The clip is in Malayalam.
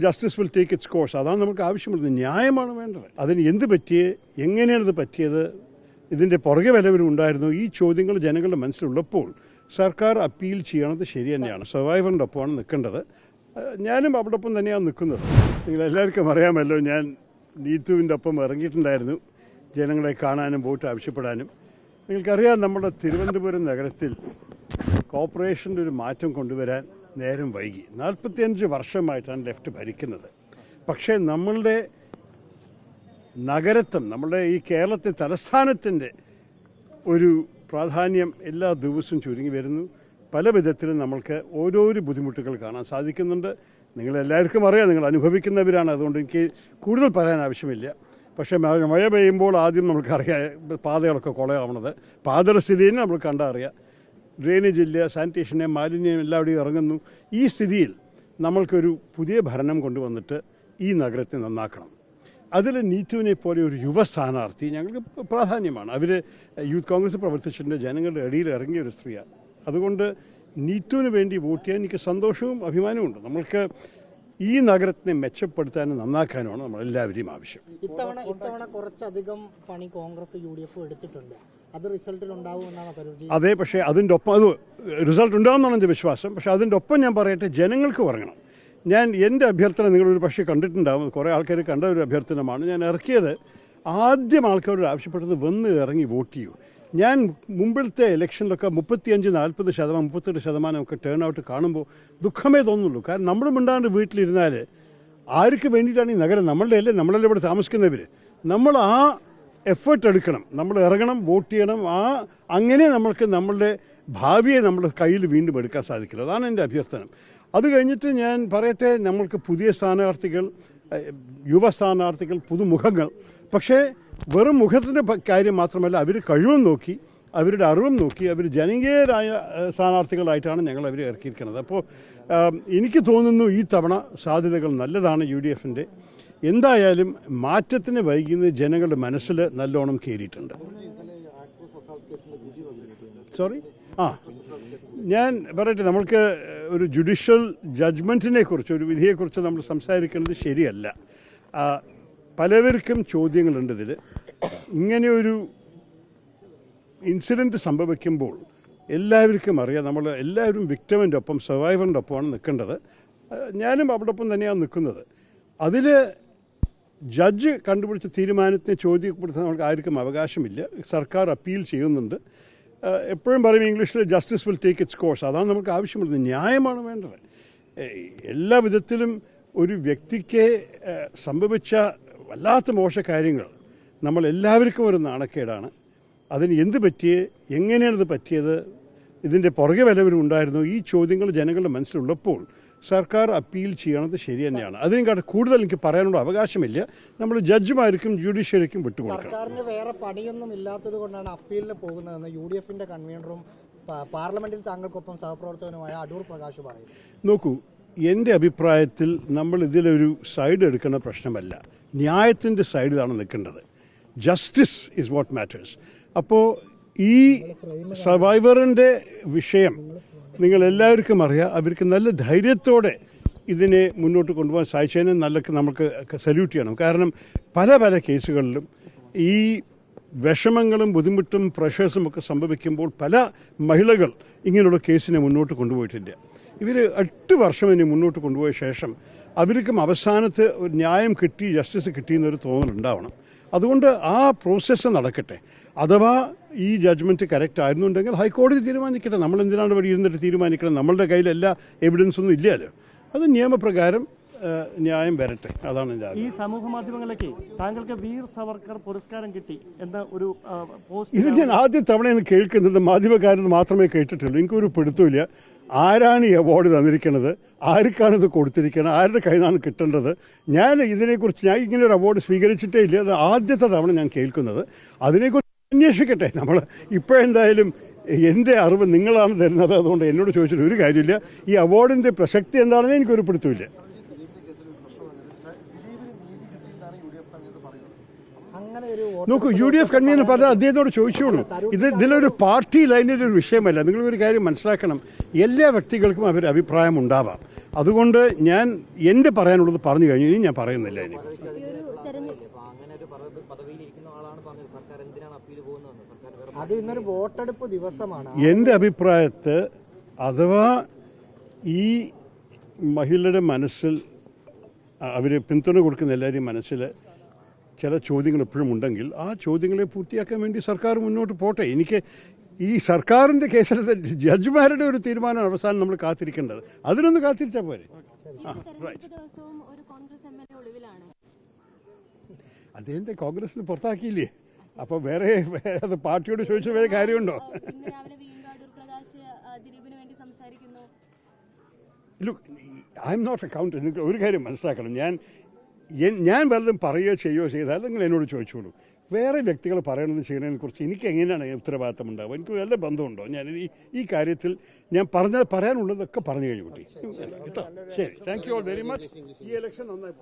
Justice will take it's course. അതാണ് നമുക്ക് ആവശ്യമുള്ളത്. ന്യായമാണ് വേണ്ടത്. അതിന് എന്ത് പറ്റിയേ, എങ്ങനെയാണിത് പറ്റിയത്, ഇതിൻ്റെ പുറകെ വല്ലവരും ഉണ്ടായിരുന്നു, ഈ ചോദ്യങ്ങൾ ജനങ്ങളുടെ മനസ്സിലുള്ളപ്പോൾ സർക്കാർ അപ്പീൽ ചെയ്യണത് ശരി തന്നെയാണ്. സർവൈവറിൻ്റെ ഒപ്പമാണ് നിൽക്കേണ്ടത്. ഞാനും അവിടെ ഒപ്പം തന്നെയാണ് നിൽക്കുന്നത്. നിങ്ങളെല്ലാവർക്കും അറിയാമല്ലോ, ഞാൻ നീതുവിൻ്റെ ഒപ്പം ഇറങ്ങിയിട്ടുണ്ടായിരുന്നു ജനങ്ങളെ കാണാനും വോട്ട് ആവശ്യപ്പെടാനും. നിങ്ങൾക്കറിയാം, നമ്മുടെ തിരുവനന്തപുരം നഗരത്തിൽ കോർപ്പറേഷൻ്റെ ഒരു മാറ്റം കൊണ്ടുവരാൻ നേരം വൈകി. 45 വർഷമായിട്ടാണ് ലെഫ്റ്റ് ഭരിക്കുന്നത്. പക്ഷേ നമ്മളുടെ നഗരത്വം, നമ്മളുടെ ഈ കേരളത്തെ തലസ്ഥാനത്തിൻ്റെ ഒരു പ്രാധാന്യം എല്ലാ ദിവസവും ചുരുങ്ങി വരുന്നു. പല വിധത്തിലും നമ്മൾക്ക് ഓരോരോ ബുദ്ധിമുട്ടുകൾ കാണാൻ സാധിക്കുന്നുണ്ട്. നിങ്ങളെല്ലാവർക്കും അറിയാം, നിങ്ങൾ അനുഭവിക്കുന്നവരാണ്. അതുകൊണ്ട് എനിക്ക് കൂടുതൽ പറയാൻ ആവശ്യമില്ല. പക്ഷേ മഴ പെയ്യുമ്പോൾ ആദ്യം നമുക്കറിയാം പാതകളൊക്കെ കുളയാവണത്. പാതസ്ഥിതിയെ നമ്മൾ കണ്ടറിയാം. ഡ്രെയിനേജ് ഇല്ല, സാനിറ്റേഷനെ, മാലിന്യം എല്ലാവിടെയും ഇറങ്ങുന്നു. ഈ സ്ഥിതിയിൽ നമ്മൾക്കൊരു പുതിയ ഭരണം കൊണ്ടുവന്നിട്ട് ഈ നഗരത്തെ നന്നാക്കണം. അതിൽ നീതുവിനെ പോലെ ഒരു യുവ സ്ഥാനാർത്ഥി ഞങ്ങൾക്ക് പ്രാധാന്യമാണ്. അവർ യൂത്ത് കോൺഗ്രസ് പ്രവർത്തിച്ചിട്ടുണ്ട്, ജനങ്ങളുടെ ഇടയിൽ ഇറങ്ങിയ ഒരു സ്ത്രീയാണ്. അതുകൊണ്ട് നീതുവിന് വേണ്ടി വോട്ട് ചെയ്യാൻ എനിക്ക് സന്തോഷവും അഭിമാനവും ഉണ്ട്. നമ്മൾക്ക് ഈ നഗരത്തിനെ മെച്ചപ്പെടുത്താനും നന്നാക്കാനുമാണ് നമ്മളെല്ലാവരെയും ആവശ്യം. ഇത്തവണ കുറച്ചധികം പണി കോൺഗ്രസ് UDF എടുത്തിട്ടുണ്ട്. അത് റിസൾട്ടിൽ ഉണ്ടാവുമെന്നാണ് കരുതി. അതെ, പക്ഷേ അതിൻ്റെ ഒപ്പം അത് റിസൾട്ട് ഉണ്ടാകുമെന്നാണ് എൻ്റെ വിശ്വാസം. പക്ഷേ അതിൻ്റെ ഒപ്പം ഞാൻ പറയട്ടെ, ജനങ്ങൾക്ക് പറയണം. എൻ്റെ അഭ്യർത്ഥന നിങ്ങളൊരു പക്ഷേ കണ്ടിട്ടുണ്ടാവും, കുറേ ആൾക്കാർ കണ്ട ഒരു അഭ്യർത്ഥനമാണ് ഞാൻ ഇറക്കിയത്. ആദ്യം ആൾക്കാരോട് ആവശ്യപ്പെട്ടത് വന്ന് ഇറങ്ങി വോട്ട് ചെയ്യൂ. ഞാൻ മുമ്പിലത്തെ ഇലക്ഷനിലൊക്കെ 35-40%, 38% ഒക്കെ ടേൺ ഔട്ട് കാണുമ്പോൾ ദുഃഖമേ തോന്നുള്ളൂ. കാരണം നമ്മൾ മിണ്ടാണ്ട് വീട്ടിലിരുന്നാൽ ആർക്ക് വേണ്ടിയിട്ടാണ് ഈ നഗരം? നമ്മളുടെ അല്ലേ, നമ്മളല്ലേ ഇവിടെ താമസിക്കുന്നവർ. നമ്മൾ ആ എഫേർട്ട് എടുക്കണം, നമ്മൾ ഇറങ്ങണം, വോട്ട് ചെയ്യണം. അങ്ങനെ നമ്മൾക്ക് നമ്മളുടെ ഭാവിയെ നമ്മുടെ കയ്യിൽ വീണ്ടും എടുക്കാൻ സാധിക്കില്ല. അതാണ് എൻ്റെ അഭ്യർത്ഥന. അത് കഴിഞ്ഞിട്ട് ഞാൻ പറയട്ടെ, നമ്മൾക്ക് പുതിയ സ്ഥാനാർത്ഥികൾ, യുവ സ്ഥാനാർത്ഥികൾ, പുതുമുഖങ്ങൾ. പക്ഷേ വെറും മുഖത്തിൻ്റെ കാര്യം മാത്രമല്ല, അവർ കഴിവും നോക്കി, അവരുടെ അറിവും നോക്കി, അവർ ജനകീയരായ സ്ഥാനാർത്ഥികളായിട്ടാണ് ഞങ്ങൾ അവരെ ഇറക്കിയിരിക്കുന്നത്. അപ്പോൾ എനിക്ക് തോന്നുന്നു ഈ തവണ സാധ്യതകൾ നല്ലതാണ് UDFൻ്റെ. എന്തായാലും മാറ്റത്തിന് വൈകുന്ന ജനങ്ങളുടെ മനസ്സിൽ നല്ലോണം കയറിയിട്ടുണ്ട്. സോറി, ഞാൻ പറയട്ടെ, നമ്മൾക്ക് ഒരു ജുഡീഷ്യൽ ജഡ്ജ്മെൻറ്റിനെ കുറിച്ച്, ഒരു വിധിയെക്കുറിച്ച് നമ്മൾ സംസാരിക്കുന്നത് ശരിയല്ല. പലവർക്കും ചോദ്യങ്ങളുണ്ട് ഇതിൽ. ഇങ്ങനെയൊരു ഇൻസിഡൻറ്റ് സംഭവിക്കുമ്പോൾ എല്ലാവർക്കും അറിയാം, നമ്മൾ എല്ലാവരും വിക്ടിമിൻ്റെ ഒപ്പം, സർവൈവറിൻ്റെ ഒപ്പമാണ് നിൽക്കേണ്ടത്. ഞാനും അവിടെ ഒപ്പം തന്നെയാണ് നിൽക്കുന്നത്. അതിൽ ജഡ്ജ് കണ്ടുപിടിച്ച തീരുമാനത്തിനെ ചോദ്യപ്പെടുത്താൻ നമുക്ക് ആർക്കും അവകാശമില്ല. സർക്കാർ അപ്പീൽ ചെയ്യുന്നുണ്ട്. എപ്പോഴും പറയും ഇംഗ്ലീഷിൽ justice will take it's course. അതാണ് നമുക്ക് ആവശ്യമുള്ളത്. ന്യായമാണ് വേണ്ടത്. എല്ലാ വിധത്തിലും ഒരു വ്യക്തിക്ക് സംഭവിച്ച വല്ലാത്ത മോശ കാര്യങ്ങൾ നമ്മളെല്ലാവർക്കും ഒരു നാണക്കേടാണ്. അതിന് എന്ത് പറ്റിയേ, എങ്ങനെയാണിത് പറ്റിയത്, ഇതിൻ്റെ പുറകെ വല്ലവരും ഉണ്ടായിരുന്നു, ഈ ചോദ്യങ്ങൾ ജനങ്ങളുടെ മനസ്സിലുള്ളപ്പോൾ സർക്കാർ അപ്പീൽ ചെയ്യണത് ശരി തന്നെയാണ്. അതിനെക്കാട്ട് കൂടുതൽ എനിക്ക് പറയാനുള്ള അവകാശമില്ല. നമ്മൾ ജഡ്ജിമാർക്കും ജുഡീഷ്യറിക്കും വിട്ടുകൊടുക്കണം. സർക്കാരിന് വേറെ പണിയൊന്നും ഇല്ലാത്തത് കൊണ്ടാണ് അപ്പീലിന് പോകുന്നതെന്ന് UDFൻ്റെ കൺവീനറും പാർലമെന്റിൽ താങ്കൾക്കൊപ്പം സഹപ്രവർത്തകനുമായ അടൂർ പ്രകാശ് പറയുന്നു. നോക്കൂ, എൻ്റെ അഭിപ്രായത്തിൽ നമ്മൾ ഇതിലൊരു സൈഡ് എടുക്കുന്ന പ്രശ്നമല്ല, ന്യായത്തിൻ്റെ സൈഡിലാണ് നിൽക്കേണ്ടത്. Justice is what matters. അപ്പോൾ ഈ സർവൈവറിൻ്റെ വിഷയം നിങ്ങളെല്ലാവർക്കും അറിയാം. അവർക്ക് നല്ല ധൈര്യത്തോടെ ഇതിനെ മുന്നോട്ട് കൊണ്ടുപോകാൻ സാധിച്ചതിന് നമുക്ക് സല്യൂട്ട് ചെയ്യണം. കാരണം പല കേസുകളിലും ഈ വിഷമങ്ങളും ബുദ്ധിമുട്ടും പ്രഷേഴ്സും ഒക്കെ സംഭവിക്കുമ്പോൾ പല മഹിളകൾ ഇങ്ങനെയുള്ള കേസിനെ മുന്നോട്ട് കൊണ്ടുപോയിട്ടില്ല. ഇവർ 8 വർഷം ഇനി മുന്നോട്ട് കൊണ്ടുപോയ ശേഷം അവർക്കും അവസാനത്ത് ഒരു ന്യായം കിട്ടി, ജസ്റ്റിസ് കിട്ടിയെന്നൊരു തോന്നലുണ്ടാവണം. അതുകൊണ്ട് ആ പ്രോസസ്സ് നടക്കട്ടെ. അഥവാ ഈ ജഡ്ജ്മെൻറ്റ് കറക്റ്റ് ആയിരുന്നുണ്ടെങ്കിൽ ഹൈക്കോടതി തീരുമാനിക്കട്ടെ. നമ്മളെന്തിനാണ് ഇവിടെ ഇരുന്നിട്ട് തീരുമാനിക്കണം? നമ്മളുടെ കയ്യിൽ എല്ലാ എവിഡൻസൊന്നും ഇല്ലല്ലോ. അത് നിയമപ്രകാരം ന്യായം വരട്ടെ. അതാണ് എൻ്റെ ഈ സമൂഹ മാധ്യമങ്ങളിലേക്ക് താങ്കൾക്ക് വീർ സവർക്കർ പുരസ്കാരം കിട്ടി എന്ന ഒരു പോസ്റ്റ് ഇത് ഞാൻ ആദ്യ തവണയാണ് കേൾക്കുന്നത്. മാധ്യമക്കാരന് മാത്രമേ കേട്ടിട്ടുള്ളൂ. എനിക്കൊരു പിടുത്തമില്ല ആരാണ് ഈ അവാർഡ് തന്നിരിക്കുന്നത്, ആർക്കാണിത് കൊടുത്തിരിക്കുന്നത്, ആരുടെ കയ്യിൽ നിന്നാണ് കിട്ടേണ്ടത്. ഞാൻ ഇങ്ങനെ ഒരു അവാർഡ് സ്വീകരിച്ചിട്ടേ ഇല്ല. അത് ആദ്യത്തെ തവണ ഞാൻ കേൾക്കുന്നത്. അതിനെക്കുറിച്ച് അന്വേഷിക്കട്ടെ. നമ്മൾ ഇപ്പോഴെന്തായാലും എൻ്റെ അറിവ് നിങ്ങളാണ് തരുന്നത്. അതുകൊണ്ട് എന്നോട് ചോദിച്ചിട്ട് ഒരു കാര്യമില്ല. ഈ അവാർഡിൻ്റെ പ്രസക്തി എന്താണെന്ന് എനിക്കൊരു പിടുത്തമില്ല. നോക്കൂ, UDF കൺവീനർ പറഞ്ഞാൽ അദ്ദേഹത്തോട് ചോദിച്ചോളൂ. ഇതിലൊരു പാർട്ടി ലൈനിലൊരു വിഷയമല്ല. നിങ്ങളൊരു കാര്യം മനസ്സിലാക്കണം, എല്ലാ വ്യക്തികൾക്കും അവരുടെ അഭിപ്രായം ഉണ്ടാവാം. അതുകൊണ്ട് ഞാൻ എൻ്റെ പറയാനുള്ളത് പറഞ്ഞു കഴിഞ്ഞു. ഇനി ഞാൻ പറയുന്നില്ല. ഇനി അത് ഇന്നൊരു വോട്ടെടുപ്പ് ദിവസമാണ്. എൻ്റെ അഭിപ്രായത്തിൽ അഥവാ ഈ മഹിളയുടെ മനസ്സിൽ അവർ പിന്തുണ കൊടുക്കുന്ന എല്ലാവരെയും മനസ്സിൽ ചില ചോദ്യങ്ങൾ എപ്പോഴും ഉണ്ടെങ്കിൽ ആ ചോദ്യങ്ങളെ പൂർത്തിയാക്കാൻ വേണ്ടി സർക്കാർ മുന്നോട്ട് പോട്ടെ. എനിക്ക് ഈ സർക്കാരിൻ്റെ കേസിലത്തെ ജഡ്ജിമാരുടെ ഒരു തീരുമാനം അവസാനം നമ്മൾ കാത്തിരിക്കേണ്ടത്. അതിനൊന്ന് കാത്തിരിച്ചാൽ പോരെ. അദ്ദേഹത്തെ കോൺഗ്രസിന് പുറത്താക്കിയില്ലേ? അപ്പോൾ വേറെ അത് പാർട്ടിയോട് ചോദിച്ച വേറെ കാര്യമുണ്ടോ? Look, I am not accountant. ഒരു കാര്യം മനസ്സിലാക്കണം, ഞാൻ വല്ലതും പറയുകയോ ചെയ്യുകയോ ചെയ്താൽ നിങ്ങൾ എന്നോട് ചോദിച്ചോളൂ. വേറെ വ്യക്തികൾ പറയണമെന്ന് ചെയ്യുന്നതിനെ കുറിച്ച് എനിക്ക് എങ്ങനെയാണ് ഉത്തരവാദിത്തം ഉണ്ടാവുക? എനിക്ക് വല്ല ബന്ധമുണ്ടോ? ഞാൻ ഈ കാര്യത്തിൽ ഞാൻ പറയാനുള്ളതൊക്കെ പറഞ്ഞു കഴിഞ്ഞു കുട്ടി. കേട്ടോ, ശരി. Thank you all very much. ഈ ഇലക്ഷൻ നന്നായി